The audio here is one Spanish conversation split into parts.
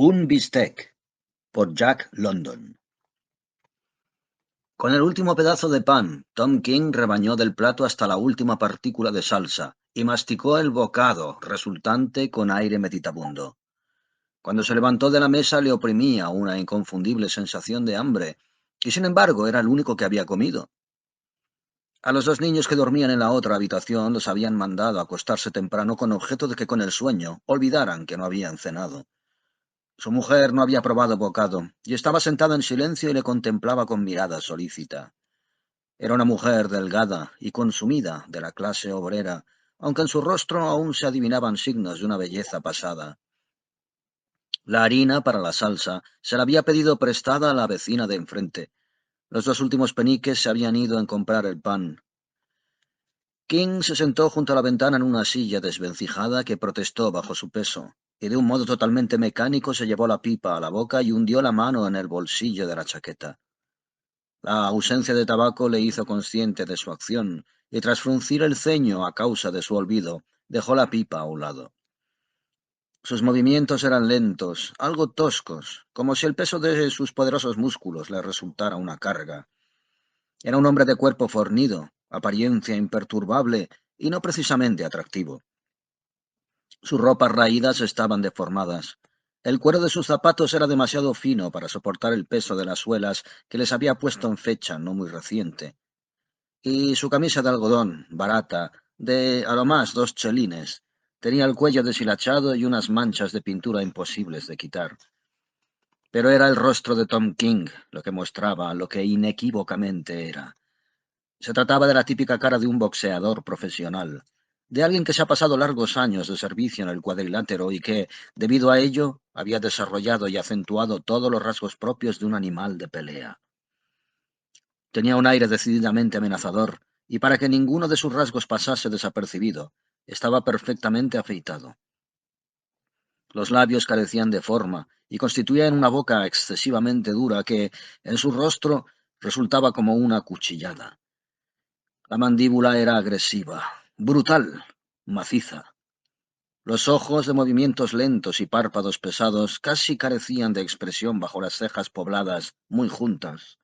Un bistec, por Jack London. Con el último pedazo de pan, Tom King rebañó del plato hasta la última partícula de salsa y masticó el bocado resultante con aire meditabundo. Cuando se levantó de la mesa le oprimía una inconfundible sensación de hambre, y sin embargo era el único que había comido. A los dos niños que dormían en la otra habitación los habían mandado a acostarse temprano con objeto de que con el sueño olvidaran que no habían cenado. Su mujer no había probado bocado, y estaba sentada en silencio y le contemplaba con mirada solícita. Era una mujer delgada y consumida de la clase obrera, aunque en su rostro aún se adivinaban signos de una belleza pasada. La harina para la salsa se la había pedido prestada a la vecina de enfrente. Los dos últimos peniques se habían ido en comprar el pan. King se sentó junto a la ventana en una silla desvencijada que protestó bajo su peso, y de un modo totalmente mecánico se llevó la pipa a la boca y hundió la mano en el bolsillo de la chaqueta. La ausencia de tabaco le hizo consciente de su acción, y tras fruncir el ceño a causa de su olvido, dejó la pipa a un lado. Sus movimientos eran lentos, algo toscos, como si el peso de sus poderosos músculos le resultara una carga. Era un hombre de cuerpo fornido, apariencia imperturbable y no precisamente atractivo. Sus ropas raídas estaban deformadas. El cuero de sus zapatos era demasiado fino para soportar el peso de las suelas que les había puesto en fecha no muy reciente. Y su camisa de algodón, barata, de a lo más 2 chelines, tenía el cuello deshilachado y unas manchas de pintura imposibles de quitar. Pero era el rostro de Tom King lo que mostraba lo que inequívocamente era. Se trataba de la típica cara de un boxeador profesional, de alguien que se ha pasado largos años de servicio en el cuadrilátero y que, debido a ello, había desarrollado y acentuado todos los rasgos propios de un animal de pelea. Tenía un aire decididamente amenazador, y para que ninguno de sus rasgos pasase desapercibido, estaba perfectamente afeitado. Los labios carecían de forma y constituían una boca excesivamente dura que, en su rostro, resultaba como una cuchillada. La mandíbula era agresiva, brutal, maciza. Los ojos, de movimientos lentos y párpados pesados, casi carecían de expresión bajo las cejas pobladas, muy juntas.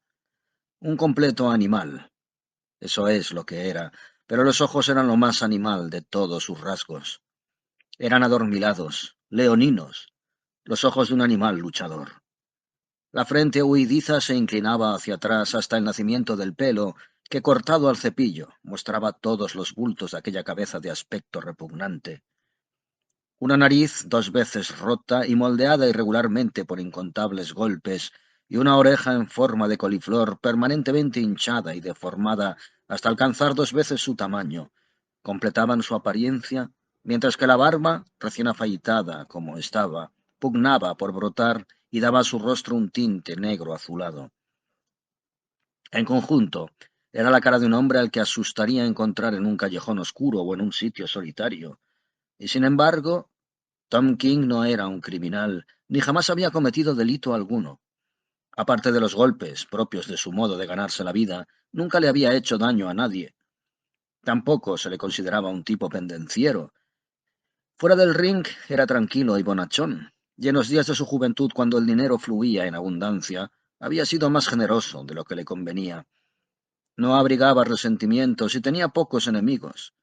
Un completo animal. Eso es lo que era, pero los ojos eran lo más animal de todos sus rasgos. Eran adormilados, leoninos, los ojos de un animal luchador. La frente huidiza se inclinaba hacia atrás hasta el nacimiento del pelo, que cortado al cepillo mostraba todos los bultos de aquella cabeza de aspecto repugnante. Una nariz 2 veces rota y moldeada irregularmente por incontables golpes, y una oreja en forma de coliflor permanentemente hinchada y deformada hasta alcanzar 2 veces su tamaño, completaban su apariencia, mientras que la barba, recién afeitada como estaba, pugnaba por brotar y daba a su rostro un tinte negro azulado. En conjunto, era la cara de un hombre al que asustaría encontrar en un callejón oscuro o en un sitio solitario, y sin embargo, Tom King no era un criminal, ni jamás había cometido delito alguno. Aparte de los golpes propios de su modo de ganarse la vida, nunca le había hecho daño a nadie. Tampoco se le consideraba un tipo pendenciero. Fuera del ring era tranquilo y bonachón, y en los días de su juventud, cuando el dinero fluía en abundancia, había sido más generoso de lo que le convenía. No abrigaba resentimientos y tenía pocos enemigos.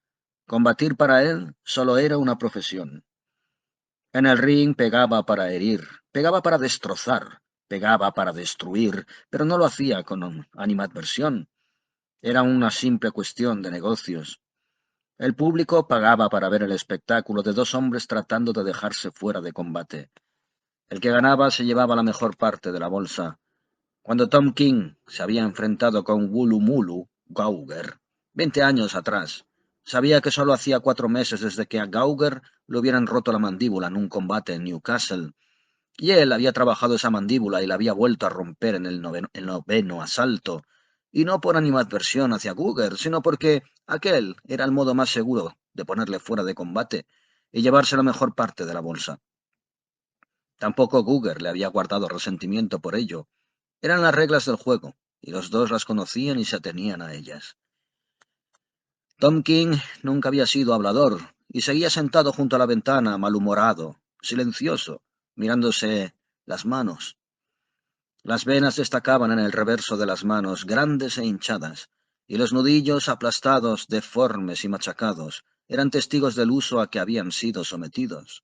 Combatir para él solo era una profesión. En el ring pegaba para herir, pegaba para destrozar, pegaba para destruir, pero no lo hacía con animadversión. Era una simple cuestión de negocios. El público pagaba para ver el espectáculo de dos hombres tratando de dejarse fuera de combate. El que ganaba se llevaba la mejor parte de la bolsa. Cuando Tom King se había enfrentado con Wulumulu Gauger 20 años atrás, sabía que solo hacía 4 meses desde que a Gauger le hubieran roto la mandíbula en un combate en Newcastle, y él había trabajado esa mandíbula y la había vuelto a romper en el noveno asalto, y no por animadversión hacia Gauger, sino porque aquel era el modo más seguro de ponerle fuera de combate y llevarse la mejor parte de la bolsa. Tampoco Gauger le había guardado resentimiento por ello. Eran las reglas del juego, y los dos las conocían y se atenían a ellas. Tom King nunca había sido hablador, y seguía sentado junto a la ventana, malhumorado, silencioso, mirándose las manos. Las venas destacaban en el reverso de las manos, grandes e hinchadas, y los nudillos aplastados, deformes y machacados, eran testigos del uso a que habían sido sometidos.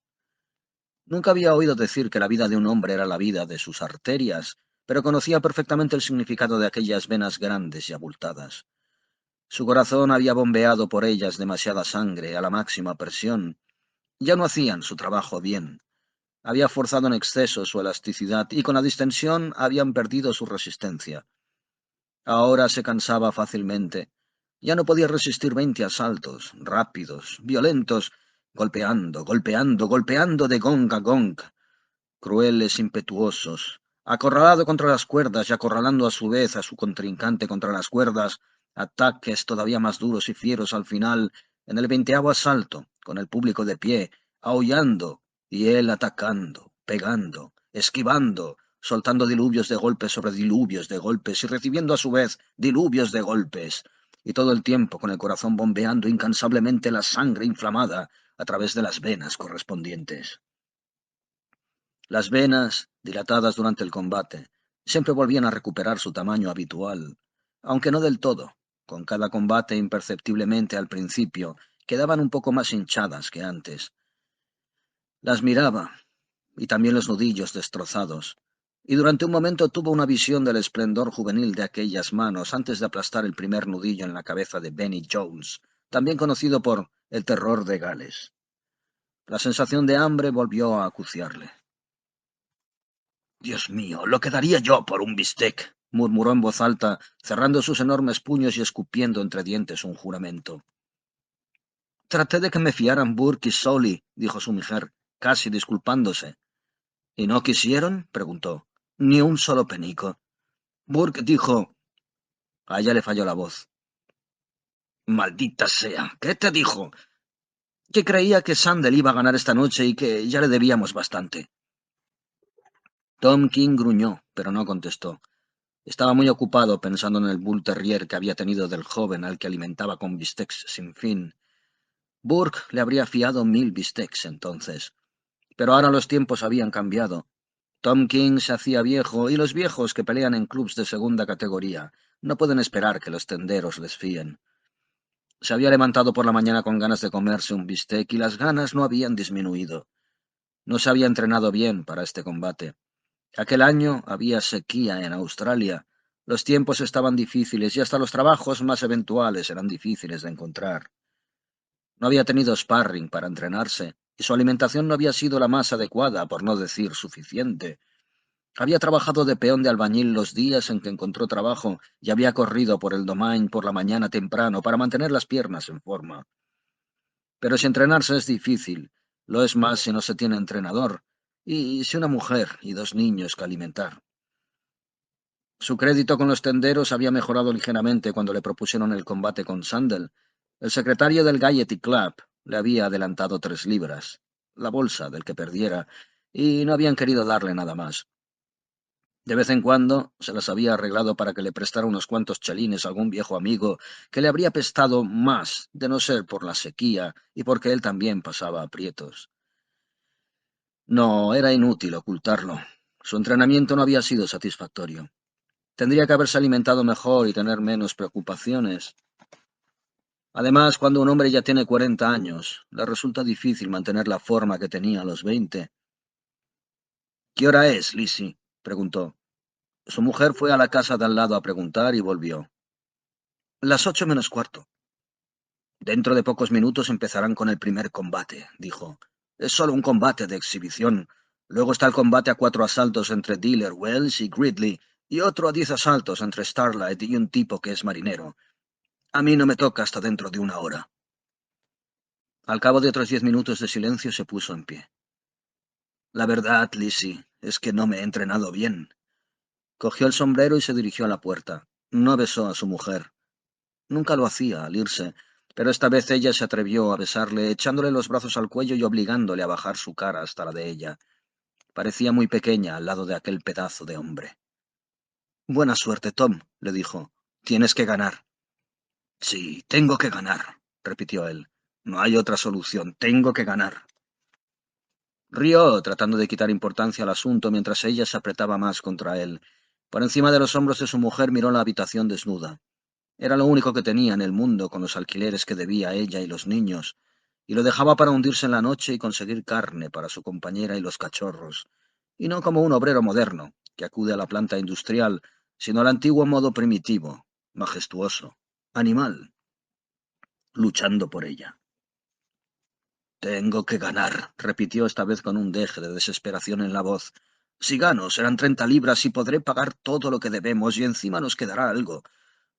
Nunca había oído decir que la vida de un hombre era la vida de sus arterias, pero conocía perfectamente el significado de aquellas venas grandes y abultadas. Su corazón había bombeado por ellas demasiada sangre a la máxima presión. Ya no hacían su trabajo bien. Había forzado en exceso su elasticidad y con la distensión habían perdido su resistencia. Ahora se cansaba fácilmente. Ya no podía resistir 20 asaltos, rápidos, violentos, golpeando, golpeando, golpeando de gong a gong, crueles, impetuosos, acorralado contra las cuerdas y acorralando a su vez a su contrincante contra las cuerdas, ataques todavía más duros y fieros al final, en el 20º asalto, con el público de pie, aullando, y él atacando, pegando, esquivando, soltando diluvios de golpes sobre diluvios de golpes y recibiendo a su vez diluvios de golpes, y todo el tiempo con el corazón bombeando incansablemente la sangre inflamada a través de las venas correspondientes. Las venas, dilatadas durante el combate, siempre volvían a recuperar su tamaño habitual, aunque no del todo. Con cada combate imperceptiblemente al principio, quedaban un poco más hinchadas que antes. Las miraba, y también los nudillos destrozados, y durante un momento tuvo una visión del esplendor juvenil de aquellas manos antes de aplastar el primer nudillo en la cabeza de Benny Jones, también conocido por el terror de Gales. La sensación de hambre volvió a acuciarle. «Dios mío, lo que daría yo por un bistec», murmuró en voz alta, cerrando sus enormes puños y escupiendo entre dientes un juramento. «Traté de que me fiaran Burke y Sawley», dijo su mujer, casi disculpándose. «¿Y no quisieron?», preguntó. «Ni un solo penico. Burke dijo...» A ella le falló la voz. «Maldita sea, ¿qué te dijo?» «Que creía que Sandel iba a ganar esta noche y que ya le debíamos bastante». Tom King gruñó, pero no contestó. Estaba muy ocupado pensando en el bull terrier que había tenido del joven al que alimentaba con bistecs sin fin. Burke le habría fiado 1000 bistecs entonces. Pero ahora los tiempos habían cambiado. Tom King se hacía viejo y los viejos que pelean en clubs de segunda categoría no pueden esperar que los tenderos les fíen. Se había levantado por la mañana con ganas de comerse un bistec y las ganas no habían disminuido. No se había entrenado bien para este combate. Aquel año había sequía en Australia. Los tiempos estaban difíciles y hasta los trabajos más eventuales eran difíciles de encontrar. No había tenido sparring para entrenarse y su alimentación no había sido la más adecuada, por no decir suficiente. Había trabajado de peón de albañil los días en que encontró trabajo y había corrido por el domain por la mañana temprano para mantener las piernas en forma. Pero si entrenarse es difícil, lo es más si no se tiene entrenador y si una mujer y 2 niños que alimentar. Su crédito con los tenderos había mejorado ligeramente cuando le propusieron el combate con Sandel. El secretario del Gaiety Club le había adelantado 3 libras, la bolsa del que perdiera, y no habían querido darle nada más. De vez en cuando se las había arreglado para que le prestara unos cuantos chelines a algún viejo amigo que le habría prestado más, de no ser por la sequía y porque él también pasaba aprietos. No, era inútil ocultarlo. Su entrenamiento no había sido satisfactorio. Tendría que haberse alimentado mejor y tener menos preocupaciones. Además, cuando un hombre ya tiene 40 años, le resulta difícil mantener la forma que tenía a los 20. «¿Qué hora es, Lizzie?», preguntó. Su mujer fue a la casa de al lado a preguntar y volvió. «Las 8 menos cuarto». «Dentro de pocos minutos empezarán con el primer combate», dijo. «Es solo un combate de exhibición. Luego está el combate a 4 asaltos entre Dealer, Wells y Gridley, y otro a 10 asaltos entre Starlight y un tipo que es marinero. A mí no me toca hasta dentro de 1 hora». Al cabo de otros 10 minutos de silencio se puso en pie. «La verdad, Lizzie, es que no me he entrenado bien». Cogió el sombrero y se dirigió a la puerta. No besó a su mujer. Nunca lo hacía al irse, pero esta vez ella se atrevió a besarle, echándole los brazos al cuello y obligándole a bajar su cara hasta la de ella. Parecía muy pequeña al lado de aquel pedazo de hombre. «Buena suerte, Tom», le dijo. «Tienes que ganar». «Sí, tengo que ganar», repitió él. «No hay otra solución. Tengo que ganar». Rió, tratando de quitar importancia al asunto mientras ella se apretaba más contra él. Por encima de los hombros de su mujer miró la habitación desnuda. Era lo único que tenía en el mundo con los alquileres que debía a ella y los niños, y lo dejaba para hundirse en la noche y conseguir carne para su compañera y los cachorros, y no como un obrero moderno, que acude a la planta industrial, sino al antiguo modo primitivo, majestuoso, animal, luchando por ella. Tengo que ganar, repitió esta vez con un deje de desesperación en la voz. Si gano, serán 30 libras y podré pagar todo lo que debemos y encima nos quedará algo.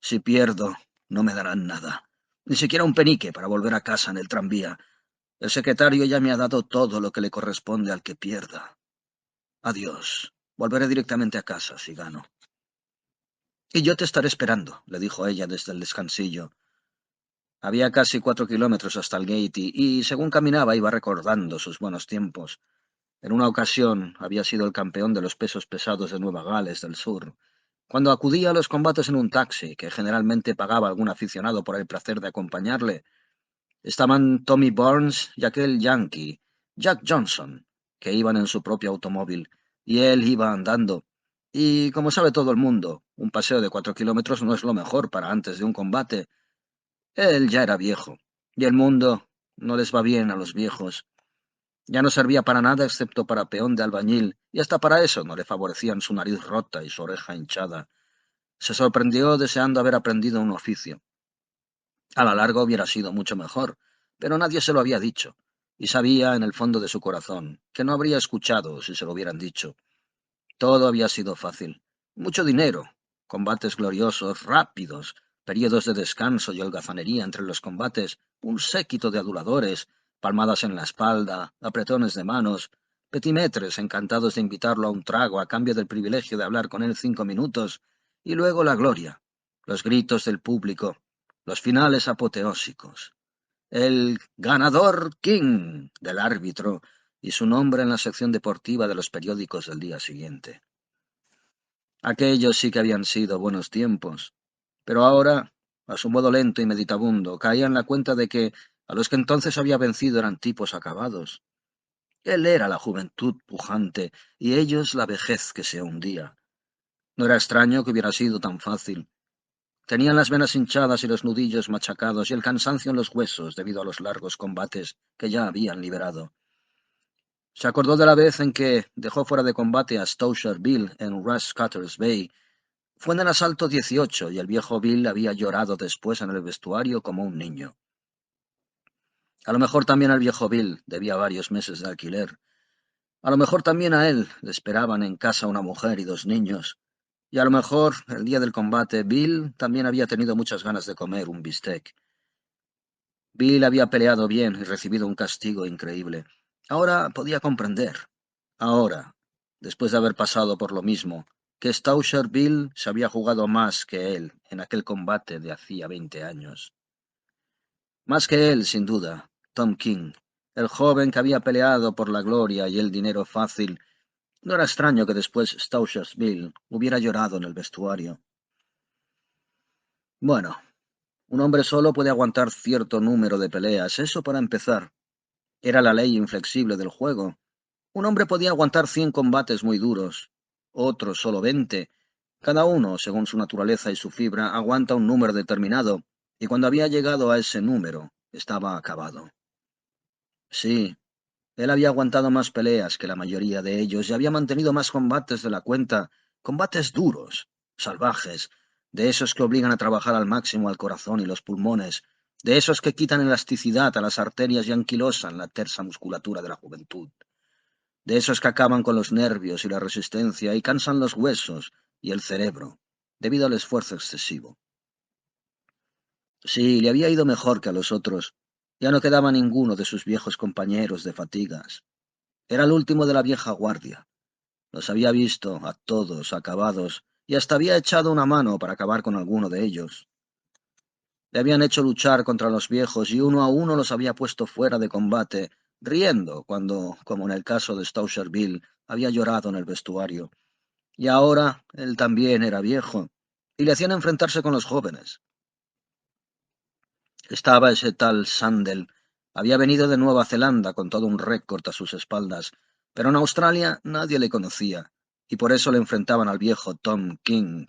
Si pierdo, no me darán nada. Ni siquiera un penique para volver a casa en el tranvía. El secretario ya me ha dado todo lo que le corresponde al que pierda. Adiós. Volveré directamente a casa si gano. Y yo te estaré esperando, le dijo ella desde el descansillo. Había casi 4 kilómetros hasta el gate y según caminaba iba recordando sus buenos tiempos. En una ocasión había sido el campeón de los pesos pesados de Nueva Gales del Sur. Cuando acudía a los combates en un taxi, que generalmente pagaba algún aficionado por el placer de acompañarle, estaban Tommy Burns y aquel yankee, Jack Johnson, que iban en su propio automóvil, y él iba andando. Y como sabe todo el mundo, un paseo de 4 kilómetros no es lo mejor para antes de un combate. Él ya era viejo, y el mundo no les va bien a los viejos. Ya no servía para nada excepto para peón de albañil, y hasta para eso no le favorecían su nariz rota y su oreja hinchada. Se sorprendió deseando haber aprendido un oficio. A la larga hubiera sido mucho mejor, pero nadie se lo había dicho, y sabía en el fondo de su corazón que no habría escuchado si se lo hubieran dicho. Todo había sido fácil. Mucho dinero, combates gloriosos, rápidos, periodos de descanso y holgazanería entre los combates, un séquito de aduladores, palmadas en la espalda, apretones de manos, petimetres encantados de invitarlo a un trago a cambio del privilegio de hablar con él 5 minutos, y luego la gloria, los gritos del público, los finales apoteósicos. El ganador King del árbitro y su nombre en la sección deportiva de los periódicos del día siguiente. Aquellos sí que habían sido buenos tiempos, pero ahora, a su modo lento y meditabundo, caía en la cuenta de que a los que entonces había vencido eran tipos acabados. Él era la juventud pujante y ellos la vejez que se hundía. No era extraño que hubiera sido tan fácil. Tenían las venas hinchadas y los nudillos machacados y el cansancio en los huesos debido a los largos combates que ya habían liberado. Se acordó de la vez en que dejó fuera de combate a Stowsher Bill en Rushcutters Bay. Fue en el asalto 18 y el viejo Bill había llorado después en el vestuario como un niño. A lo mejor también al viejo Bill debía varios meses de alquiler. A lo mejor también a él le esperaban en casa una mujer y 2 niños. Y a lo mejor, el día del combate, Bill también había tenido muchas ganas de comer un bistec. Bill había peleado bien y recibido un castigo increíble. Ahora podía comprender. Ahora, después de haber pasado por lo mismo, que Stowsher Bill se había jugado más que él en aquel combate de hacía 20 años. Más que él, sin duda, Tom King, el joven que había peleado por la gloria y el dinero fácil. No era extraño que después Stowsher Bill hubiera llorado en el vestuario. Bueno, un hombre solo puede aguantar cierto número de peleas, eso para empezar. Era la ley inflexible del juego. Un hombre podía aguantar 100 combates muy duros, otro solo 20. Cada uno, según su naturaleza y su fibra, aguanta un número determinado, y cuando había llegado a ese número, estaba acabado. Sí, él había aguantado más peleas que la mayoría de ellos y había mantenido más combates de la cuenta, combates duros, salvajes, de esos que obligan a trabajar al máximo al corazón y los pulmones, de esos que quitan elasticidad a las arterias y anquilosan la tersa musculatura de la juventud, de esos que acaban con los nervios y la resistencia y cansan los huesos y el cerebro, debido al esfuerzo excesivo. Sí, le había ido mejor que a los otros. Ya no quedaba ninguno de sus viejos compañeros de fatigas. Era el último de la vieja guardia. Los había visto a todos acabados y hasta había echado una mano para acabar con alguno de ellos. Le habían hecho luchar contra los viejos y uno a uno los había puesto fuera de combate, riendo cuando, como en el caso de Stowsher Bill, había llorado en el vestuario. Y ahora él también era viejo, y le hacían enfrentarse con los jóvenes. Estaba ese tal Sandel, Había venido de Nueva Zelanda con todo un récord a sus espaldas, pero en Australia nadie le conocía, y por eso le enfrentaban al viejo Tom King.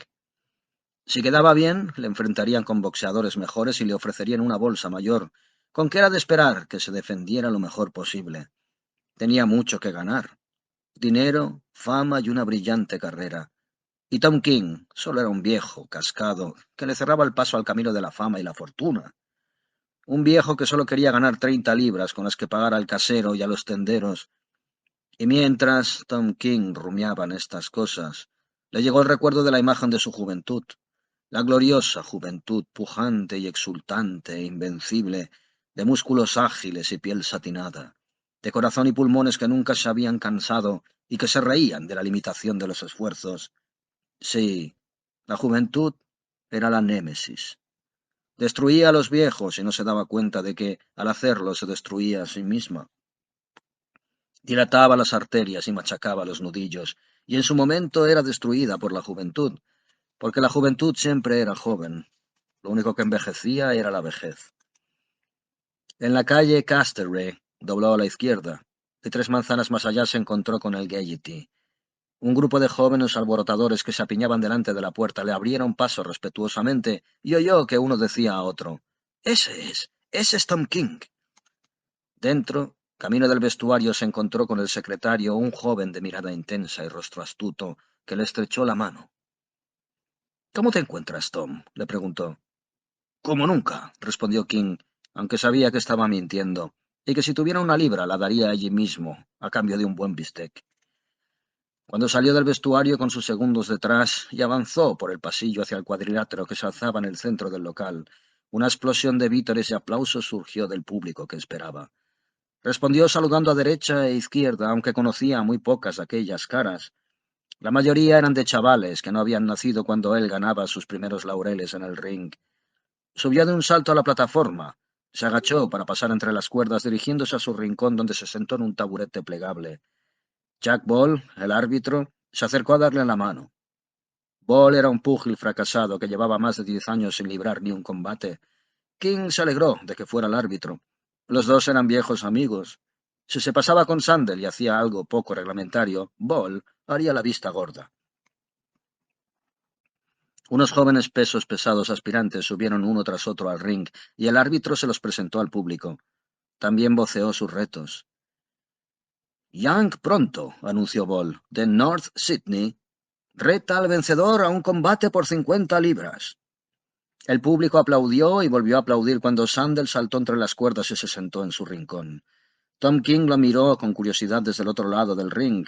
Si quedaba bien, le enfrentarían con boxeadores mejores y le ofrecerían una bolsa mayor, con que era de esperar que se defendiera lo mejor posible. Tenía mucho que ganar: dinero, fama y una brillante carrera. Y Tom King solo era un viejo cascado que le cerraba el paso al camino de la fama y la fortuna. Un viejo que solo quería ganar 30 libras con las que pagar al casero y a los tenderos. Y mientras Tom King rumiaba en estas cosas, le llegó el recuerdo de la imagen de su juventud, la gloriosa juventud, pujante y exultante e invencible, de músculos ágiles y piel satinada, de corazón y pulmones que nunca se habían cansado y que se reían de la limitación de los esfuerzos. Sí, la juventud era la némesis. Destruía a los viejos y no se daba cuenta de que, al hacerlo, se destruía a sí misma. Dilataba las arterias y machacaba los nudillos, y en su momento era destruida por la juventud, porque la juventud siempre era joven. Lo único que envejecía era la vejez. En la calle Castlereagh dobló a la izquierda, y 3 manzanas más allá se encontró con el Gaiety. Un grupo de jóvenes alborotadores que se apiñaban delante de la puerta le abrieron paso respetuosamente y oyó que uno decía a otro: ese es Tom King. Dentro, camino del vestuario, se encontró con el secretario, un joven de mirada intensa y rostro astuto, que le estrechó la mano. ¿Cómo te encuentras, Tom?, le preguntó. Como nunca, respondió King, aunque sabía que estaba mintiendo, y que si tuviera una libra la daría allí mismo, a cambio de un buen bistec. Cuando salió del vestuario con sus segundos detrás y avanzó por el pasillo hacia el cuadrilátero que se alzaba en el centro del local, una explosión de vítores y aplausos surgió del público que esperaba. Respondió saludando a derecha e izquierda, aunque conocía muy pocas de aquellas caras. La mayoría eran de chavales que no habían nacido cuando él ganaba sus primeros laureles en el ring. Subió de un salto a la plataforma, se agachó para pasar entre las cuerdas, dirigiéndose a su rincón, donde se sentó en un taburete plegable. Jack Ball, el árbitro, se acercó a darle la mano. Ball era un púgil fracasado que llevaba más de 10 años sin librar ni un combate. King se alegró de que fuera el árbitro. Los dos eran viejos amigos. Si se pasaba con Sandel y hacía algo poco reglamentario, Ball haría la vista gorda. Unos jóvenes pesos pesados aspirantes subieron uno tras otro al ring, y el árbitro se los presentó al público. También voceó sus retos. Young pronto, anunció Ball, de North Sydney, reta al vencedor a un combate por 50 libras. El público aplaudió y volvió a aplaudir cuando Sandel saltó entre las cuerdas y se sentó en su rincón. Tom King lo miró con curiosidad desde el otro lado del ring.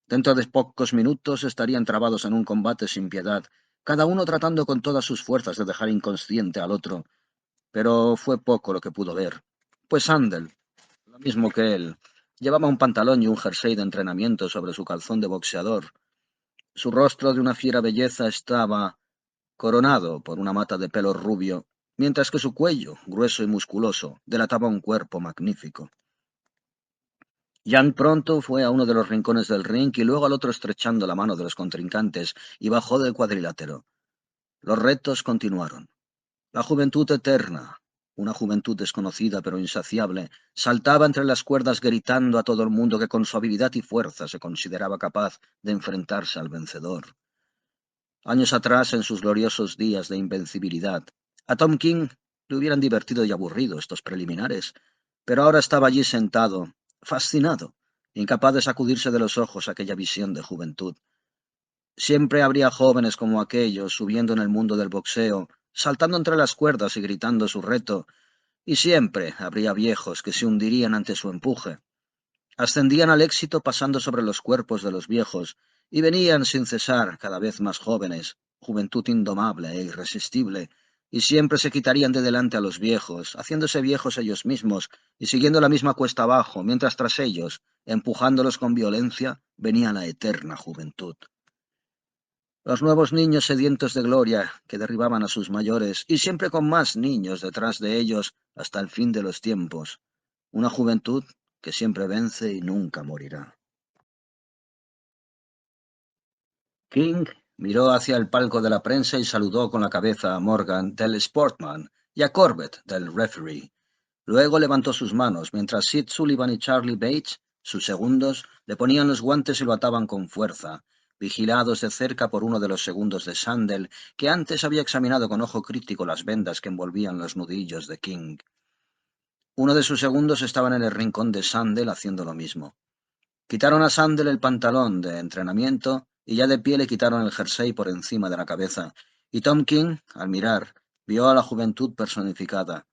Dentro de pocos minutos estarían trabados en un combate sin piedad, cada uno tratando con todas sus fuerzas de dejar inconsciente al otro. Pero fue poco lo que pudo ver, pues Sandel, lo mismo que él, llevaba un pantalón y un jersey de entrenamiento sobre su calzón de boxeador. Su rostro de una fiera belleza estaba coronado por una mata de pelo rubio, mientras que su cuello, grueso y musculoso, delataba un cuerpo magnífico. Young pronto fue a uno de los rincones del ring y luego al otro, estrechando la mano de los contrincantes, y bajó del cuadrilátero. Los retos continuaron. La juventud eterna, una juventud desconocida pero insaciable, saltaba entre las cuerdas gritando a todo el mundo que con su habilidad y fuerza se consideraba capaz de enfrentarse al vencedor. Años atrás, en sus gloriosos días de invencibilidad, a Tom King le hubieran divertido y aburrido estos preliminares, pero ahora estaba allí sentado, fascinado, incapaz de sacudirse de los ojos aquella visión de juventud. Siempre habría jóvenes como aquellos subiendo en el mundo del boxeo, saltando entre las cuerdas y gritando su reto, y siempre habría viejos que se hundirían ante su empuje. Ascendían al éxito pasando sobre los cuerpos de los viejos, y venían sin cesar cada vez más jóvenes, juventud indomable e irresistible, y siempre se quitarían de delante a los viejos, haciéndose viejos ellos mismos y siguiendo la misma cuesta abajo, mientras tras ellos, empujándolos con violencia, venía la eterna juventud. Los nuevos niños sedientos de gloria que derribaban a sus mayores, y siempre con más niños detrás de ellos hasta el fin de los tiempos. Una juventud que siempre vence y nunca morirá. King miró hacia el palco de la prensa y saludó con la cabeza a Morgan, del Sportman, y a Corbett, del referee. Luego levantó sus manos, mientras Sid Sullivan y Charlie Bates, sus segundos, le ponían los guantes y lo ataban con fuerza, vigilados de cerca por uno de los segundos de Sandel, que antes había examinado con ojo crítico las vendas que envolvían los nudillos de King. Uno de sus segundos estaba en el rincón de Sandel haciendo lo mismo. Quitaron a Sandel el pantalón de entrenamiento y ya de pie le quitaron el jersey por encima de la cabeza, y Tom King, al mirar, vio a la juventud personificada.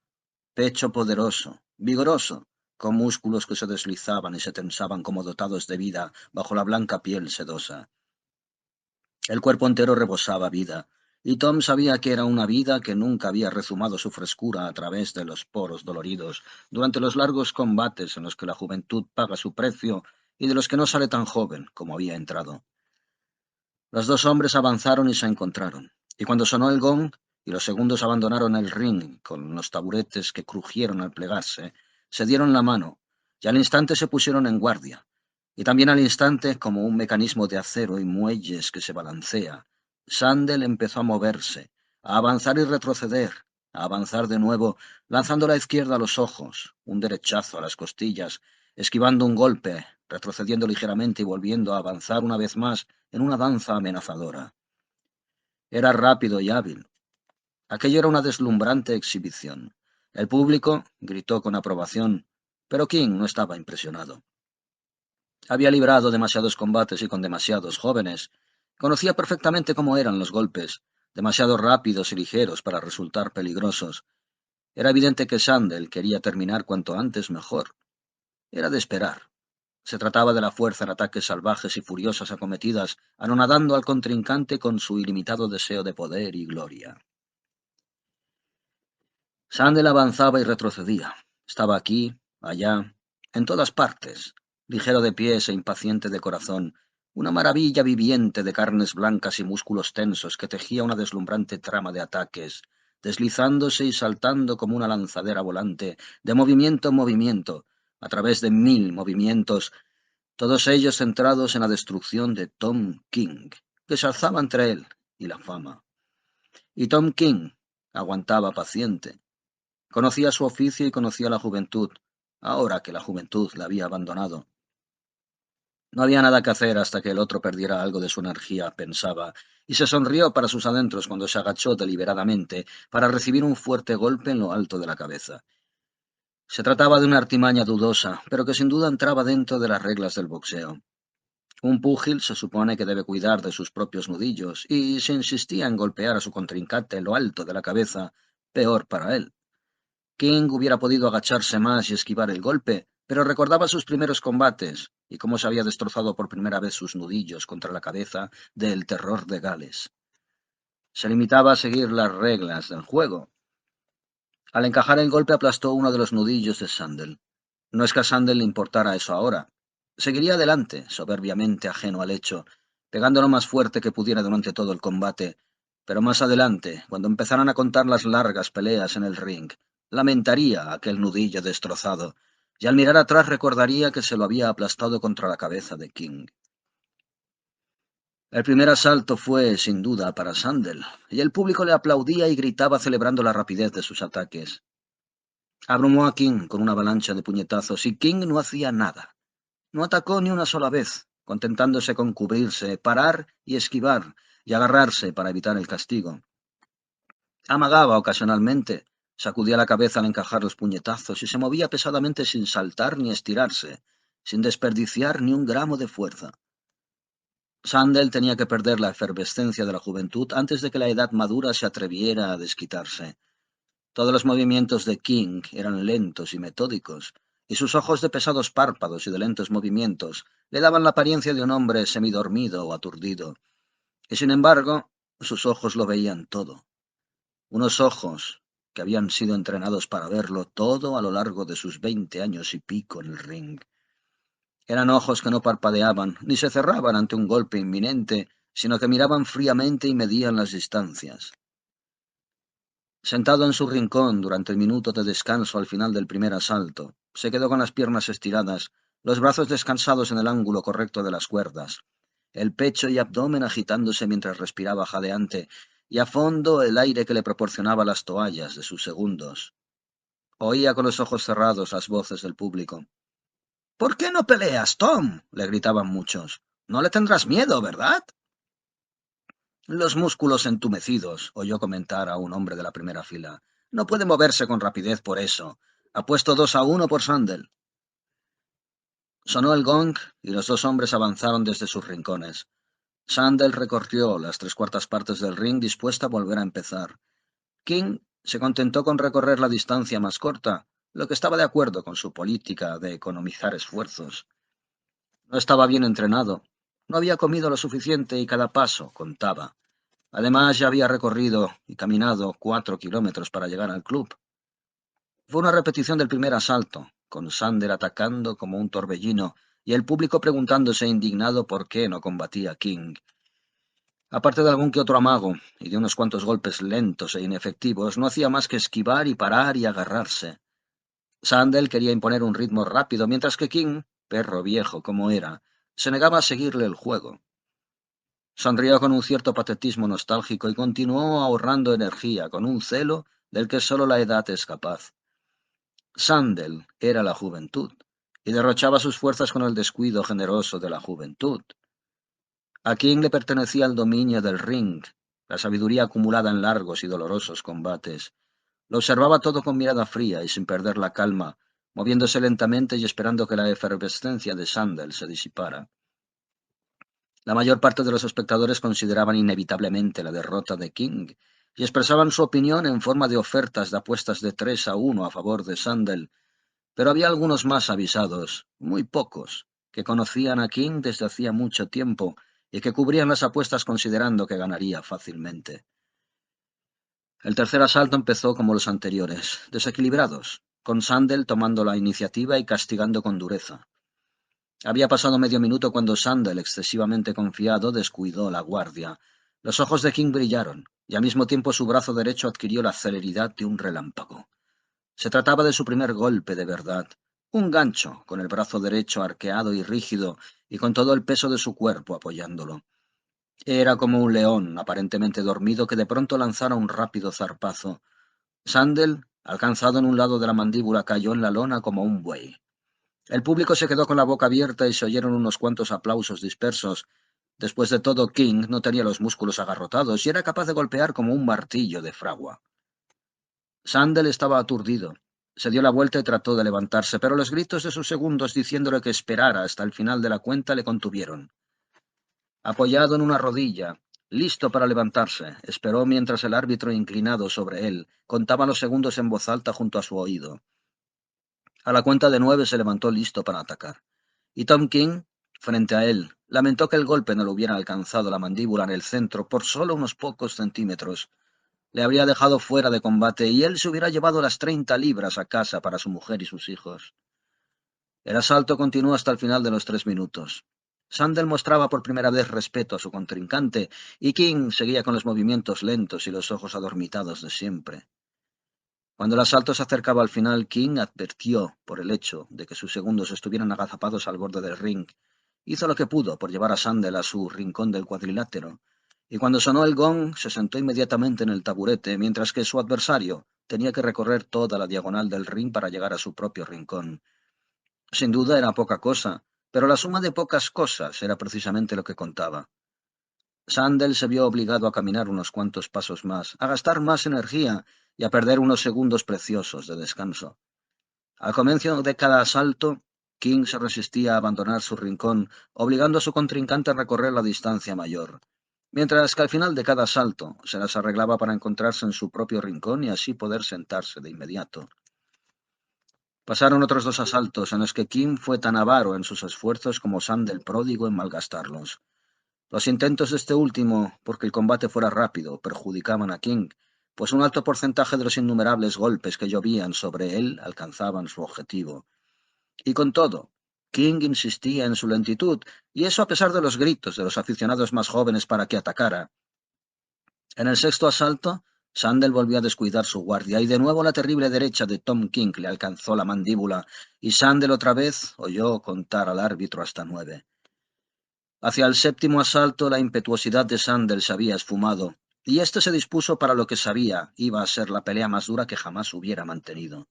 Pecho poderoso, vigoroso, con músculos que se deslizaban y se tensaban como dotados de vida bajo la blanca piel sedosa. El cuerpo entero rebosaba vida, y Tom sabía que era una vida que nunca había rezumado su frescura a través de los poros doloridos durante los largos combates en los que la juventud paga su precio y de los que no sale tan joven como había entrado. Los dos hombres avanzaron y se encontraron, y cuando sonó el gong y los segundos abandonaron el ring con los taburetes que crujieron al plegarse, se dieron la mano, y al instante se pusieron en guardia, y también al instante, como un mecanismo de acero y muelles que se balancea, Sandel empezó a moverse, a avanzar y retroceder, a avanzar de nuevo, lanzando a la izquierda a los ojos, un derechazo a las costillas, esquivando un golpe, retrocediendo ligeramente y volviendo a avanzar una vez más en una danza amenazadora. Era rápido y hábil. Aquello era una deslumbrante exhibición. El público gritó con aprobación, pero King no estaba impresionado. Había librado demasiados combates y con demasiados jóvenes. Conocía perfectamente cómo eran los golpes, demasiado rápidos y ligeros para resultar peligrosos. Era evidente que Sandel quería terminar cuanto antes mejor. Era de esperar. Se trataba de la fuerza en ataques salvajes y furiosas acometidas, anonadando al contrincante con su ilimitado deseo de poder y gloria. Sandel avanzaba y retrocedía. Estaba aquí, allá, en todas partes, ligero de pies e impaciente de corazón, una maravilla viviente de carnes blancas y músculos tensos que tejía una deslumbrante trama de ataques, deslizándose y saltando como una lanzadera volante, de movimiento en movimiento, a través de 1000 movimientos, todos ellos centrados en la destrucción de Tom King, que se alzaba entre él y la fama. Y Tom King aguantaba paciente. Conocía su oficio y conocía la juventud, ahora que la juventud la había abandonado. No había nada que hacer hasta que el otro perdiera algo de su energía, pensaba, y se sonrió para sus adentros cuando se agachó deliberadamente para recibir un fuerte golpe en lo alto de la cabeza. Se trataba de una artimaña dudosa, pero que sin duda entraba dentro de las reglas del boxeo. Un púgil se supone que debe cuidar de sus propios nudillos, y si insistía en golpear a su contrincante en lo alto de la cabeza, peor para él. King hubiera podido agacharse más y esquivar el golpe, pero recordaba sus primeros combates y cómo se había destrozado por primera vez sus nudillos contra la cabeza del terror de Gales. Se limitaba a seguir las reglas del juego. Al encajar el golpe aplastó uno de los nudillos de Sandel. No es que a Sandel le importara eso ahora. Seguiría adelante, soberbiamente ajeno al hecho, pegando lo más fuerte que pudiera durante todo el combate, pero más adelante, cuando empezaran a contar las largas peleas en el ring, lamentaría aquel nudillo destrozado, y al mirar atrás recordaría que se lo había aplastado contra la cabeza de King. El primer asalto fue, sin duda, para Sandel, y el público le aplaudía y gritaba celebrando la rapidez de sus ataques. Abrumó a King con una avalancha de puñetazos y King no hacía nada. No atacó ni una sola vez, contentándose con cubrirse, parar y esquivar, y agarrarse para evitar el castigo. Amagaba ocasionalmente, sacudía la cabeza al encajar los puñetazos y se movía pesadamente sin saltar ni estirarse, sin desperdiciar ni un gramo de fuerza. Sandel tenía que perder la efervescencia de la juventud antes de que la edad madura se atreviera a desquitarse. Todos los movimientos de King eran lentos y metódicos, y sus ojos de pesados párpados y de lentos movimientos le daban la apariencia de un hombre semidormido o aturdido. Y sin embargo, sus ojos lo veían todo. Unos ojos que habían sido entrenados para verlo todo a lo largo de sus 20 años y pico en el ring. Eran ojos que no parpadeaban ni se cerraban ante un golpe inminente, sino que miraban fríamente y medían las distancias. Sentado en su rincón durante el minuto de descanso al final del primer asalto, se quedó con las piernas estiradas, los brazos descansados en el ángulo correcto de las cuerdas, el pecho y abdomen agitándose mientras respiraba jadeante, y a fondo el aire que le proporcionaba las toallas de sus segundos. Oía con los ojos cerrados las voces del público. —¿Por qué no peleas, Tom? —le gritaban muchos. —No le tendrás miedo, ¿verdad? Los músculos entumecidos —oyó comentar a un hombre de la primera fila—. No puede moverse con rapidez por eso. Apuesto 2-1 por Sandel. Sonó el gong y los dos hombres avanzaron desde sus rincones. Sandel recorrió las 3/4 del ring dispuesta a volver a empezar. King se contentó con recorrer la distancia más corta, lo que estaba de acuerdo con su política de economizar esfuerzos. No estaba bien entrenado, no había comido lo suficiente y cada paso contaba. Además, ya había recorrido y caminado 4 kilómetros para llegar al club. Fue una repetición del primer asalto, con Sander atacando como un torbellino y el público preguntándose indignado por qué no combatía King. Aparte de algún que otro amago y de unos cuantos golpes lentos e inefectivos, no hacía más que esquivar y parar y agarrarse. Sandel quería imponer un ritmo rápido, mientras que King, perro viejo como era, se negaba a seguirle el juego. Sonrió con un cierto patetismo nostálgico y continuó ahorrando energía con un celo del que sólo la edad es capaz. Sandel era la juventud, y derrochaba sus fuerzas con el descuido generoso de la juventud. A King le pertenecía el dominio del ring, la sabiduría acumulada en largos y dolorosos combates. Lo observaba todo con mirada fría y sin perder la calma, moviéndose lentamente y esperando que la efervescencia de Sandel se disipara. La mayor parte de los espectadores consideraban inevitablemente la derrota de King y expresaban su opinión en forma de ofertas de apuestas de 3-1 a favor de Sandel, pero había algunos más avisados, muy pocos, que conocían a King desde hacía mucho tiempo y que cubrían las apuestas considerando que ganaría fácilmente. El tercer asalto empezó como los anteriores, desequilibrados, con Sandel tomando la iniciativa y castigando con dureza. Había pasado medio minuto cuando Sandel, excesivamente confiado, descuidó la guardia. Los ojos de King brillaron, y al mismo tiempo su brazo derecho adquirió la celeridad de un relámpago. Se trataba de su primer golpe de verdad, un gancho, con el brazo derecho arqueado y rígido, y con todo el peso de su cuerpo apoyándolo. Era como un león, aparentemente dormido, que de pronto lanzara un rápido zarpazo. Sandel, alcanzado en un lado de la mandíbula, cayó en la lona como un buey. El público se quedó con la boca abierta y se oyeron unos cuantos aplausos dispersos. Después de todo, King no tenía los músculos agarrotados y era capaz de golpear como un martillo de fragua. Sandel estaba aturdido. Se dio la vuelta y trató de levantarse, pero los gritos de sus segundos diciéndole que esperara hasta el final de la cuenta le contuvieron. Apoyado en una rodilla, listo para levantarse, esperó mientras el árbitro, inclinado sobre él, contaba los segundos en voz alta junto a su oído. A la cuenta de 9 se levantó listo para atacar. Y Tom King, frente a él, lamentó que el golpe no le hubiera alcanzado la mandíbula en el centro por solo unos pocos centímetros. Le habría dejado fuera de combate y él se hubiera llevado las 30 libras a casa para su mujer y sus hijos. El asalto continuó hasta el final de los 3 minutos. Sandel mostraba por primera vez respeto a su contrincante y King seguía con los movimientos lentos y los ojos adormitados de siempre. Cuando el asalto se acercaba al final, King advirtió por el hecho de que sus segundos estuvieran agazapados al borde del ring. Hizo lo que pudo por llevar a Sandel a su rincón del cuadrilátero, y cuando sonó el gong se sentó inmediatamente en el taburete, mientras que su adversario tenía que recorrer toda la diagonal del ring para llegar a su propio rincón. Sin duda era poca cosa, pero la suma de pocas cosas era precisamente lo que contaba. Sandel se vio obligado a caminar unos cuantos pasos más, a gastar más energía y a perder unos segundos preciosos de descanso. Al comienzo de cada asalto, King se resistía a abandonar su rincón, obligando a su contrincante a recorrer la distancia mayor, mientras que al final de cada asalto se las arreglaba para encontrarse en su propio rincón y así poder sentarse de inmediato. Pasaron otros 2 asaltos en los que King fue tan avaro en sus esfuerzos como Sandel pródigo en malgastarlos. Los intentos de este último, porque el combate fuera rápido, perjudicaban a King, pues un alto porcentaje de los innumerables golpes que llovían sobre él alcanzaban su objetivo. Y con todo, King insistía en su lentitud, y eso a pesar de los gritos de los aficionados más jóvenes para que atacara. En el sexto asalto, Sandel volvió a descuidar su guardia, y de nuevo la terrible derecha de Tom King le alcanzó la mandíbula, y Sandel otra vez oyó contar al árbitro hasta 9. Hacia el séptimo asalto la impetuosidad de Sandel se había esfumado, y éste se dispuso para lo que sabía iba a ser la pelea más dura que jamás hubiera mantenido.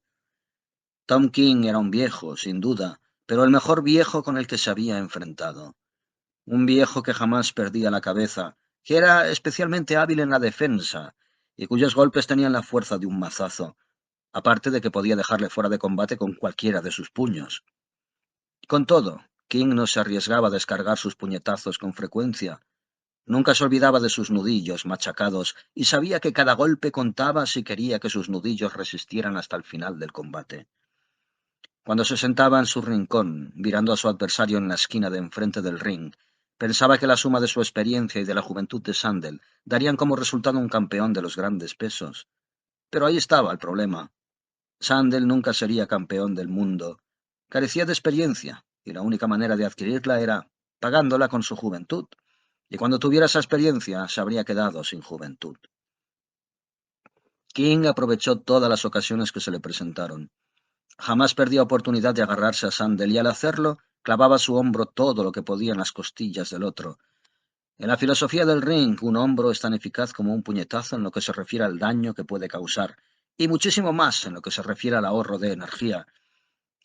Tom King era un viejo, sin duda, pero el mejor viejo con el que se había enfrentado. Un viejo que jamás perdía la cabeza, que era especialmente hábil en la defensa, y cuyos golpes tenían la fuerza de un mazazo, aparte de que podía dejarle fuera de combate con cualquiera de sus puños. Con todo, King no se arriesgaba a descargar sus puñetazos con frecuencia. Nunca se olvidaba de sus nudillos machacados y sabía que cada golpe contaba si quería que sus nudillos resistieran hasta el final del combate. Cuando se sentaba en su rincón, mirando a su adversario en la esquina de enfrente del ring, pensaba que la suma de su experiencia y de la juventud de Sandel darían como resultado un campeón de los grandes pesos. Pero ahí estaba el problema. Sandel nunca sería campeón del mundo. Carecía de experiencia, y la única manera de adquirirla era pagándola con su juventud. Y cuando tuviera esa experiencia, se habría quedado sin juventud. King aprovechó todas las ocasiones que se le presentaron. Jamás perdía oportunidad de agarrarse a Sandel y al hacerlo clavaba a su hombro todo lo que podía en las costillas del otro. En la filosofía del ring, un hombro es tan eficaz como un puñetazo en lo que se refiere al daño que puede causar, y muchísimo más en lo que se refiere al ahorro de energía.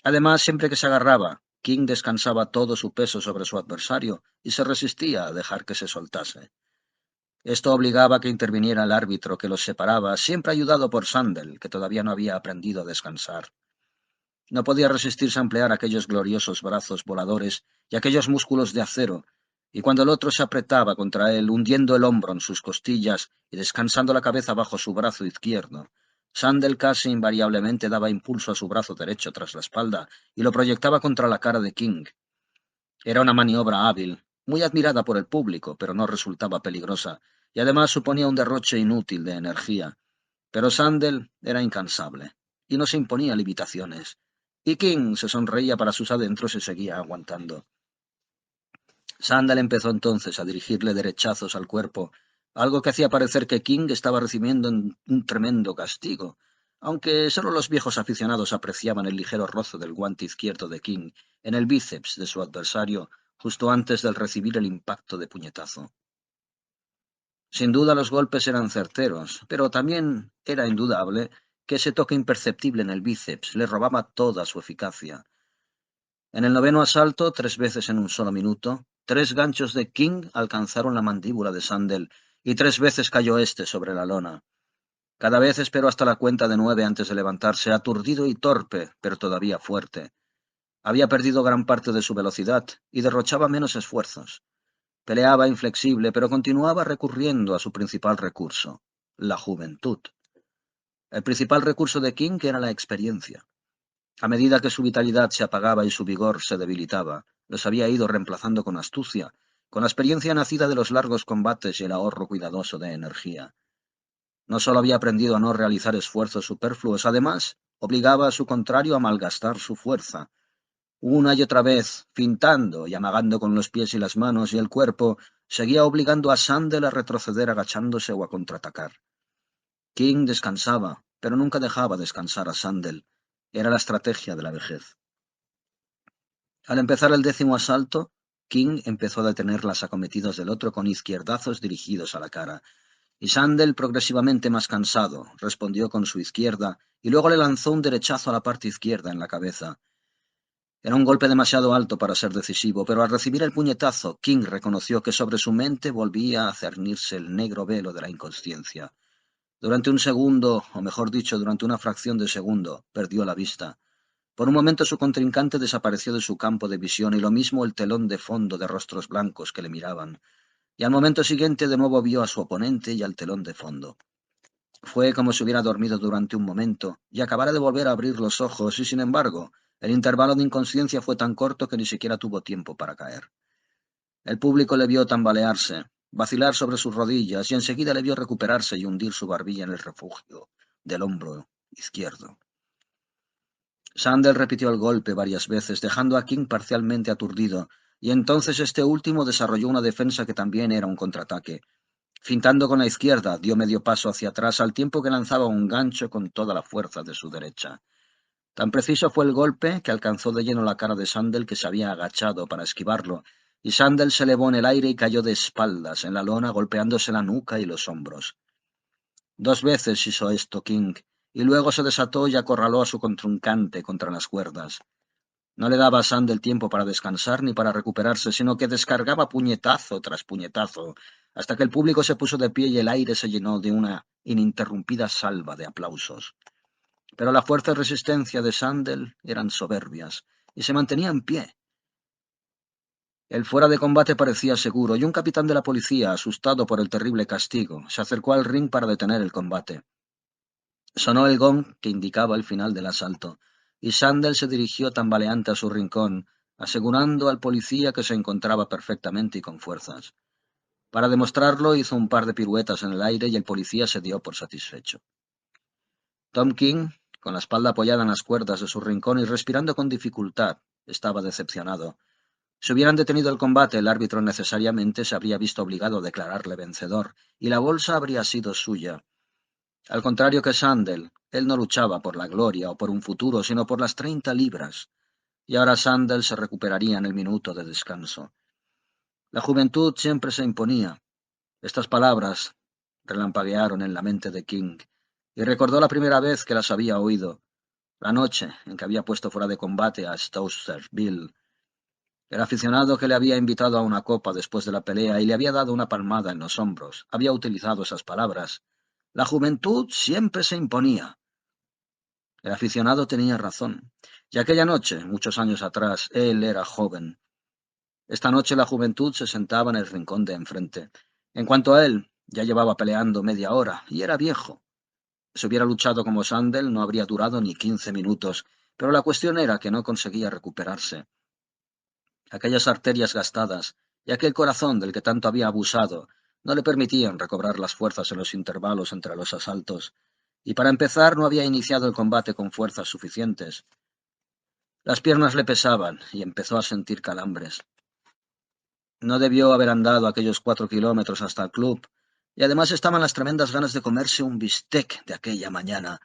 Además, siempre que se agarraba, King descansaba todo su peso sobre su adversario y se resistía a dejar que se soltase. Esto obligaba a que interviniera el árbitro que los separaba, siempre ayudado por Sandel, que todavía no había aprendido a descansar. No podía resistirse a emplear aquellos gloriosos brazos voladores y aquellos músculos de acero, y cuando el otro se apretaba contra él, hundiendo el hombro en sus costillas y descansando la cabeza bajo su brazo izquierdo, Sandel casi invariablemente daba impulso a su brazo derecho tras la espalda y lo proyectaba contra la cara de King. Era una maniobra hábil, muy admirada por el público, pero no resultaba peligrosa, y además suponía un derroche inútil de energía. Pero Sandel era incansable, y no se imponía limitaciones, y King se sonreía para sus adentros y seguía aguantando. Sandel empezó entonces a dirigirle derechazos al cuerpo, algo que hacía parecer que King estaba recibiendo un tremendo castigo, aunque solo los viejos aficionados apreciaban el ligero roce del guante izquierdo de King en el bíceps de su adversario justo antes de recibir el impacto de puñetazo. Sin duda los golpes eran certeros, pero también era indudable que ese toque imperceptible en el bíceps le robaba toda su eficacia. En el noveno asalto, 3 veces en un solo minuto, 3 ganchos de King alcanzaron la mandíbula de Sandel y 3 veces cayó éste sobre la lona. Cada vez esperó hasta la cuenta de 9 antes de levantarse, aturdido y torpe, pero todavía fuerte. Había perdido gran parte de su velocidad y derrochaba menos esfuerzos. Peleaba inflexible, pero continuaba recurriendo a su principal recurso, la juventud. El principal recurso de King era la experiencia. A medida que su vitalidad se apagaba y su vigor se debilitaba, los había ido reemplazando con la experiencia nacida de los largos combates y el ahorro cuidadoso de energía. No solo había aprendido a no realizar esfuerzos superfluos, además, obligaba a su contrario a malgastar su fuerza. Una y otra vez, fintando y amagando con los pies y las manos y el cuerpo, seguía obligando a Sandel a retroceder agachándose o a contraatacar. King descansaba, pero nunca dejaba descansar a Sandel. Era la estrategia de la vejez. Al empezar el 10.º asalto, King empezó a detener las acometidas del otro con izquierdazos dirigidos a la cara, y Sandel, progresivamente más cansado, respondió con su izquierda y luego le lanzó un derechazo a la parte izquierda en la cabeza. Era un golpe demasiado alto para ser decisivo, pero al recibir el puñetazo, King reconoció que sobre su mente volvía a cernirse el negro velo de la inconsciencia. Durante un segundo, o mejor dicho, durante una fracción de segundo, perdió la vista. Por un momento su contrincante desapareció de su campo de visión y lo mismo el telón de fondo de rostros blancos que le miraban. Y al momento siguiente de nuevo vio a su oponente y al telón de fondo. Fue como si hubiera dormido durante un momento y acabara de volver a abrir los ojos y, sin embargo, el intervalo de inconsciencia fue tan corto que ni siquiera tuvo tiempo para caer. El público le vio tambalearse, vacilar sobre sus rodillas y enseguida le vio recuperarse y hundir su barbilla en el refugio del hombro izquierdo. Sandel repitió el golpe varias veces, dejando a King parcialmente aturdido, y entonces este último desarrolló una defensa que también era un contraataque. Fintando con la izquierda, dio medio paso hacia atrás al tiempo que lanzaba un gancho con toda la fuerza de su derecha. Tan preciso fue el golpe que alcanzó de lleno la cara de Sandel, que se había agachado para esquivarlo, y Sandel se elevó en el aire y cayó de espaldas en la lona, golpeándose la nuca y los hombros. 2 veces hizo esto King, y luego se desató y acorraló a su contrincante contra las cuerdas. No le daba a Sandel tiempo para descansar ni para recuperarse, sino que descargaba puñetazo tras puñetazo, hasta que el público se puso de pie y el aire se llenó de una ininterrumpida salva de aplausos. Pero la fuerza y resistencia de Sandel eran soberbias, y se mantenía en pie. El fuera de combate parecía seguro, y un capitán de la policía, asustado por el terrible castigo, se acercó al ring para detener el combate. Sonó el gong que indicaba el final del asalto, y Sandel se dirigió tambaleante a su rincón, asegurando al policía que se encontraba perfectamente y con fuerzas. Para demostrarlo, hizo un par de piruetas en el aire y el policía se dio por satisfecho. Tom King, con la espalda apoyada en las cuerdas de su rincón y respirando con dificultad, estaba decepcionado. Si hubieran detenido el combate, el árbitro necesariamente se habría visto obligado a declararle vencedor, y la bolsa habría sido suya. Al contrario que Sandel, él no luchaba por la gloria o por un futuro, sino por las 30 libras, y ahora Sandel se recuperaría en el minuto de descanso. La juventud siempre se imponía. Estas palabras relampaguearon en la mente de King, y recordó la primera vez que las había oído, la noche en que había puesto fuera de combate a Stowser Bill. El aficionado que le había invitado a una copa después de la pelea y le había dado una palmada en los hombros había utilizado esas palabras. La juventud siempre se imponía. El aficionado tenía razón, y aquella noche, muchos años atrás, él era joven. Esta noche la juventud se sentaba en el rincón de enfrente. En cuanto a él, ya llevaba peleando media hora, y era viejo. Si hubiera luchado como Sandel, no habría durado ni 15 minutos, pero la cuestión era que no conseguía recuperarse. Aquellas arterias gastadas y aquel corazón del que tanto había abusado no le permitían recobrar las fuerzas en los intervalos entre los asaltos, y para empezar no había iniciado el combate con fuerzas suficientes. Las piernas le pesaban y empezó a sentir calambres. No debió haber andado aquellos 4 kilómetros hasta el club, y además estaban las tremendas ganas de comerse un bistec de aquella mañana.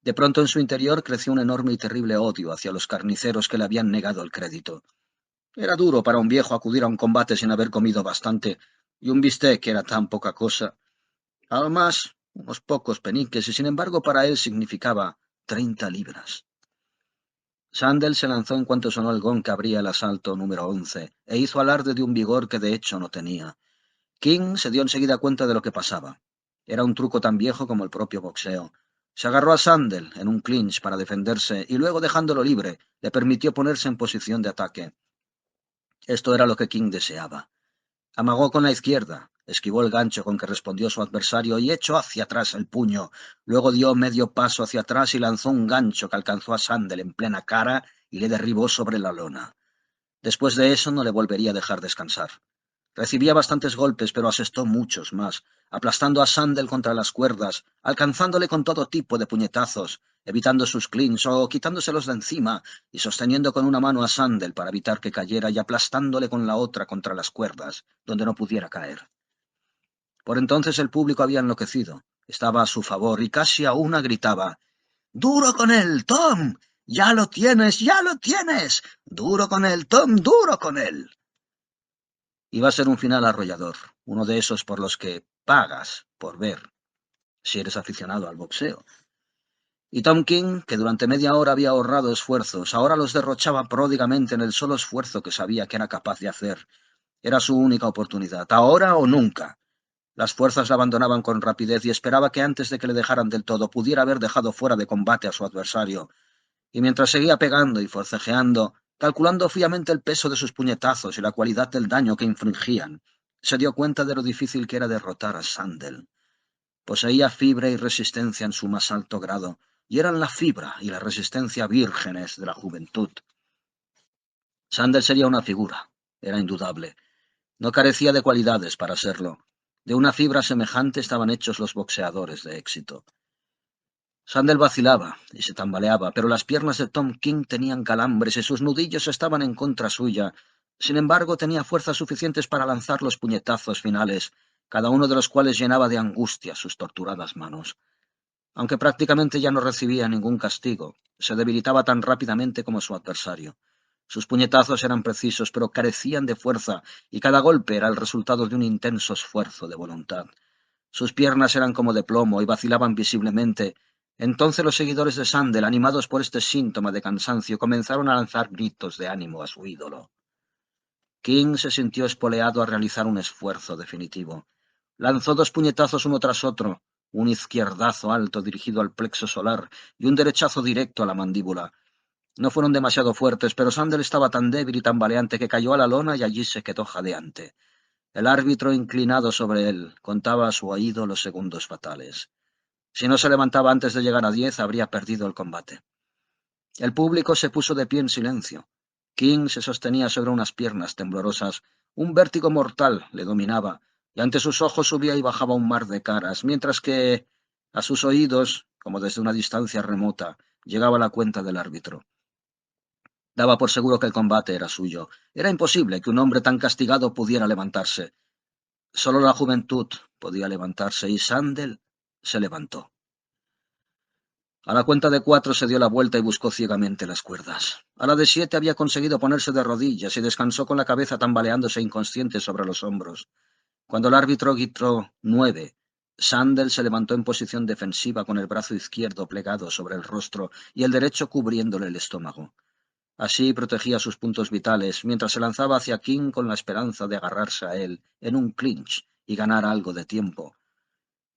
De pronto en su interior creció un enorme y terrible odio hacia los carniceros que le habían negado el crédito. Era duro para un viejo acudir a un combate sin haber comido bastante, y un bistec era tan poca cosa. Además, unos pocos peniques, y sin embargo para él significaba 30 libras. Sandel se lanzó en cuanto sonó el gong que abría el asalto número 11, e hizo alarde de un vigor que de hecho no tenía. King se dio enseguida cuenta de lo que pasaba. Era un truco tan viejo como el propio boxeo. Se agarró a Sandel en un clinch para defenderse, y luego dejándolo libre, le permitió ponerse en posición de ataque. Esto era lo que King deseaba. Amagó con la izquierda, esquivó el gancho con que respondió su adversario y echó hacia atrás el puño. Luego dio medio paso hacia atrás y lanzó un gancho que alcanzó a Sandel en plena cara y le derribó sobre la lona. Después de eso no le volvería a dejar descansar. Recibía bastantes golpes, pero asestó muchos más, aplastando a Sandel contra las cuerdas, alcanzándole con todo tipo de puñetazos, evitando sus clinches o quitándoselos de encima y sosteniendo con una mano a Sandel para evitar que cayera y aplastándole con la otra contra las cuerdas, donde no pudiera caer. Por entonces el público había enloquecido, estaba a su favor y casi a una gritaba: «¡Duro con él, Tom! ¡Ya lo tienes, ya lo tienes! ¡Duro con él, Tom, duro con él!». Iba a ser un final arrollador, uno de esos por los que pagas por ver, si eres aficionado al boxeo. Y Tom King, que durante media hora había ahorrado esfuerzos, ahora los derrochaba pródigamente en el solo esfuerzo que sabía que era capaz de hacer. Era su única oportunidad, ahora o nunca. Las fuerzas la abandonaban con rapidez y esperaba que antes de que le dejaran del todo pudiera haber dejado fuera de combate a su adversario. Y mientras seguía pegando y forcejeando, calculando fríamente el peso de sus puñetazos y la cualidad del daño que infligían, se dio cuenta de lo difícil que era derrotar a Sandel. Poseía fibra y resistencia en su más alto grado, y eran la fibra y la resistencia vírgenes de la juventud. Sandel sería una figura, era indudable. No carecía de cualidades para serlo. De una fibra semejante estaban hechos los boxeadores de éxito. Sandel vacilaba y se tambaleaba, pero las piernas de Tom King tenían calambres y sus nudillos estaban en contra suya. Sin embargo, tenía fuerzas suficientes para lanzar los puñetazos finales, cada uno de los cuales llenaba de angustia sus torturadas manos. Aunque prácticamente ya no recibía ningún castigo, se debilitaba tan rápidamente como su adversario. Sus puñetazos eran precisos, pero carecían de fuerza, y cada golpe era el resultado de un intenso esfuerzo de voluntad. Sus piernas eran como de plomo y vacilaban visiblemente, Entonces los seguidores de Sandel, animados por este síntoma de cansancio, comenzaron a lanzar gritos de ánimo a su ídolo. King se sintió espoleado a realizar un esfuerzo definitivo. Lanzó dos puñetazos uno tras otro, un izquierdazo alto dirigido al plexo solar y un derechazo directo a la mandíbula. No fueron demasiado fuertes, pero Sandel estaba tan débil y tambaleante que cayó a la lona y allí se quedó jadeante. El árbitro, inclinado sobre él, contaba a su oído los segundos fatales. Si no se levantaba antes de llegar a 10, habría perdido el combate. El público se puso de pie en silencio. King se sostenía sobre unas piernas temblorosas. Un vértigo mortal le dominaba, y ante sus ojos subía y bajaba un mar de caras, mientras que a sus oídos, como desde una distancia remota, llegaba la cuenta del árbitro. Daba por seguro que el combate era suyo. Era imposible que un hombre tan castigado pudiera levantarse. Solo la juventud podía levantarse, y Sandel se levantó. A la cuenta de 4 se dio la vuelta y buscó ciegamente las cuerdas. A la de 7 había conseguido ponerse de rodillas y descansó con la cabeza tambaleándose inconsciente sobre los hombros. Cuando el árbitro gritó 9, Sandel se levantó en posición defensiva con el brazo izquierdo plegado sobre el rostro y el derecho cubriéndole el estómago. Así protegía sus puntos vitales, mientras se lanzaba hacia King con la esperanza de agarrarse a él en un clinch y ganar algo de tiempo.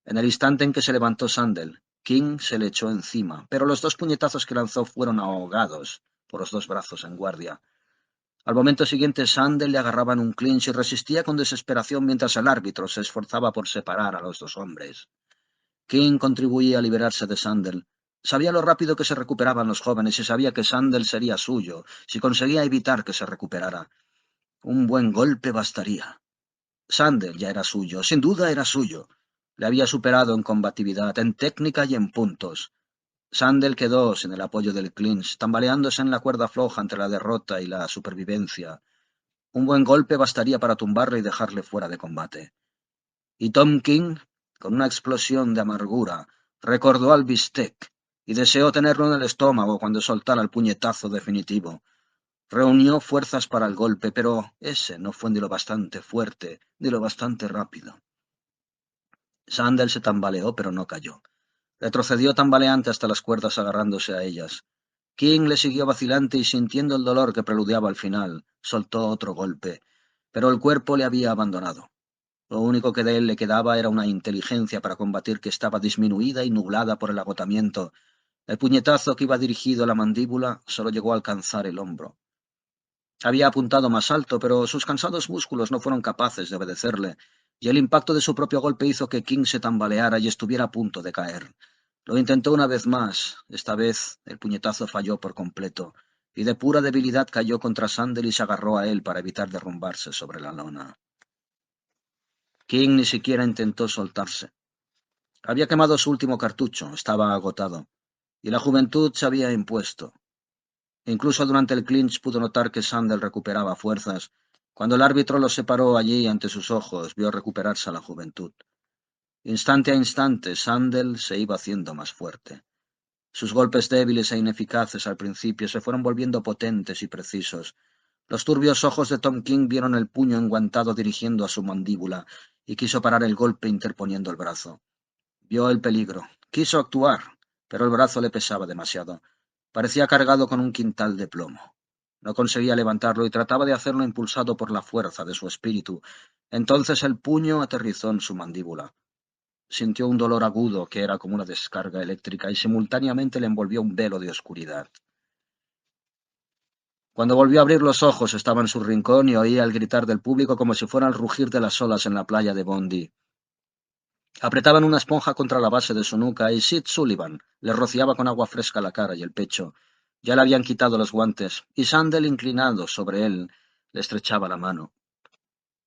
En el instante en que se levantó Sandel, King se le echó encima, pero los dos puñetazos que lanzó fueron ahogados por los dos brazos en guardia. Al momento siguiente, Sandel le agarraba en un clinch y resistía con desesperación mientras el árbitro se esforzaba por separar a los dos hombres. King contribuía a liberarse de Sandel. Sabía lo rápido que se recuperaban los jóvenes y sabía que Sandel sería suyo si conseguía evitar que se recuperara. Un buen golpe bastaría. Sandel ya era suyo, sin duda era suyo. Le había superado en combatividad, en técnica y en puntos. Sandel quedó sin el apoyo del clinch, tambaleándose en la cuerda floja entre la derrota y la supervivencia. Un buen golpe bastaría para tumbarle y dejarle fuera de combate. Y Tom King, con una explosión de amargura, recordó al bistec y deseó tenerlo en el estómago cuando soltara el puñetazo definitivo. Reunió fuerzas para el golpe, pero ese no fue ni lo bastante fuerte, ni lo bastante rápido. Sandel se tambaleó, pero no cayó. Retrocedió tambaleante hasta las cuerdas agarrándose a ellas. King le siguió vacilante y sintiendo el dolor que preludiaba al final, soltó otro golpe, pero el cuerpo le había abandonado. Lo único que de él le quedaba era una inteligencia para combatir que estaba disminuida y nublada por el agotamiento. El puñetazo que iba dirigido a la mandíbula solo llegó a alcanzar el hombro. Había apuntado más alto, pero sus cansados músculos no fueron capaces de obedecerle, y el impacto de su propio golpe hizo que King se tambaleara y estuviera a punto de caer. Lo intentó una vez más. Esta vez el puñetazo falló por completo, y de pura debilidad cayó contra Sandel y se agarró a él para evitar derrumbarse sobre la lona. King ni siquiera intentó soltarse. Había quemado su último cartucho, estaba agotado, y la juventud se había impuesto. Incluso durante el clinch pudo notar que Sandel recuperaba fuerzas. Cuando el árbitro los separó allí ante sus ojos, vio recuperarse a la juventud. Instante a instante, Sandel se iba haciendo más fuerte. Sus golpes débiles e ineficaces al principio se fueron volviendo potentes y precisos. Los turbios ojos de Tom King vieron el puño enguantado dirigiendo a su mandíbula y quiso parar el golpe interponiendo el brazo. Vio el peligro. Quiso actuar, pero el brazo le pesaba demasiado. Parecía cargado con un quintal de plomo. No conseguía levantarlo y trataba de hacerlo impulsado por la fuerza de su espíritu. Entonces el puño aterrizó en su mandíbula. Sintió un dolor agudo que era como una descarga eléctrica y simultáneamente le envolvió un velo de oscuridad. Cuando volvió a abrir los ojos estaba en su rincón y oía el gritar del público como si fuera el rugir de las olas en la playa de Bondi. Apretaban una esponja contra la base de su nuca y Sid Sullivan le rociaba con agua fresca la cara y el pecho. Ya le habían quitado los guantes y Sandel, inclinado sobre él, le estrechaba la mano.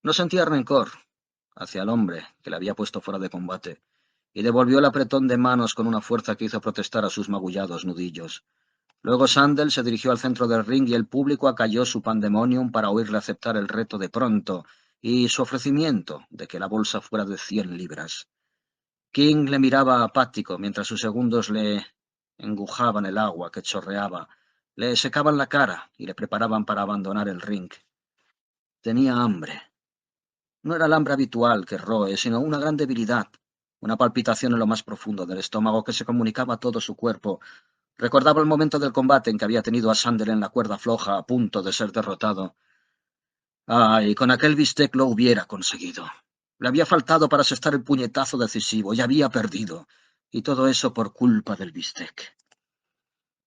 No sentía rencor hacia el hombre que le había puesto fuera de combate y devolvió el apretón de manos con una fuerza que hizo protestar a sus magullados nudillos. Luego Sandel se dirigió al centro del ring y el público acalló su pandemonium para oírle aceptar el reto de pronto y su ofrecimiento de que la bolsa fuera de 100 libras. King le miraba apático mientras sus segundos le engujaban el agua que chorreaba, le secaban la cara y le preparaban para abandonar el ring. Tenía hambre. No era el hambre habitual que roe, sino una gran debilidad. una palpitación en lo más profundo del estómago que se comunicaba a todo su cuerpo. Recordaba el momento del combate en que había tenido a Sander en la cuerda floja a punto de ser derrotado. Ay, con aquel bistec lo hubiera conseguido. Le había faltado para asestar el puñetazo decisivo y había perdido. Y todo eso por culpa del bistec.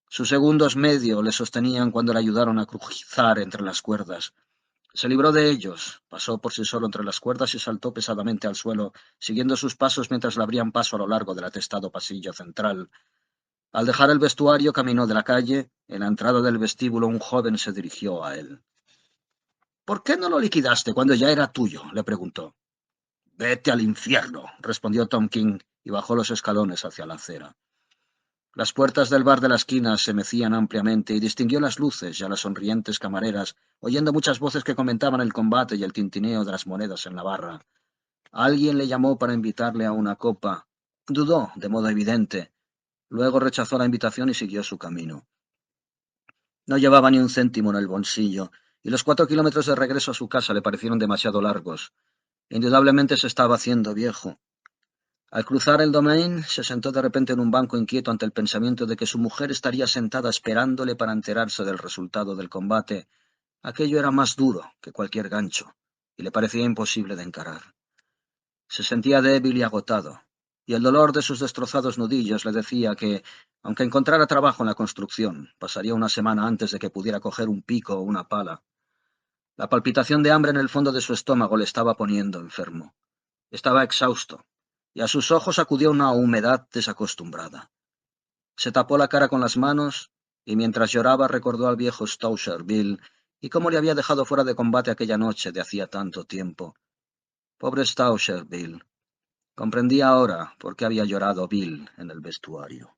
Sus segundos medio le sostenían cuando le ayudaron a crujizar entre las cuerdas. Se libró de ellos, pasó por sí solo entre las cuerdas y saltó pesadamente al suelo, siguiendo sus pasos mientras le abrían paso a lo largo del atestado pasillo central. Al dejar el vestuario caminó de la calle. En la entrada del vestíbulo un joven se dirigió a él. —¿Por qué no lo liquidaste cuando ya era tuyo? —le preguntó. —Vete al infierno —respondió Tom King y bajó los escalones hacia la acera. Las puertas del bar de la esquina se mecían ampliamente y distinguió las luces y a las sonrientes camareras, oyendo muchas voces que comentaban el combate y el tintineo de las monedas en la barra. Alguien le llamó para invitarle a una copa. Dudó, de modo evidente. Luego rechazó la invitación y siguió su camino. No llevaba ni un céntimo en el bolsillo, y los 4 kilómetros de regreso a su casa le parecieron demasiado largos. Indudablemente se estaba haciendo viejo. Al cruzar el Domain, se sentó de repente en un banco inquieto ante el pensamiento de que su mujer estaría sentada esperándole para enterarse del resultado del combate. Aquello era más duro que cualquier gancho, y le parecía imposible de encarar. Se sentía débil y agotado, y el dolor de sus destrozados nudillos le decía que, aunque encontrara trabajo en la construcción, pasaría una semana antes de que pudiera coger un pico o una pala. La palpitación de hambre en el fondo de su estómago le estaba poniendo enfermo. Estaba exhausto, y a sus ojos acudió una humedad desacostumbrada. Se tapó la cara con las manos, y mientras lloraba recordó al viejo Stowser Bill y cómo le había dejado fuera de combate aquella noche de hacía tanto tiempo. Pobre Stowser Bill. Comprendía ahora por qué había llorado Bill en el vestuario.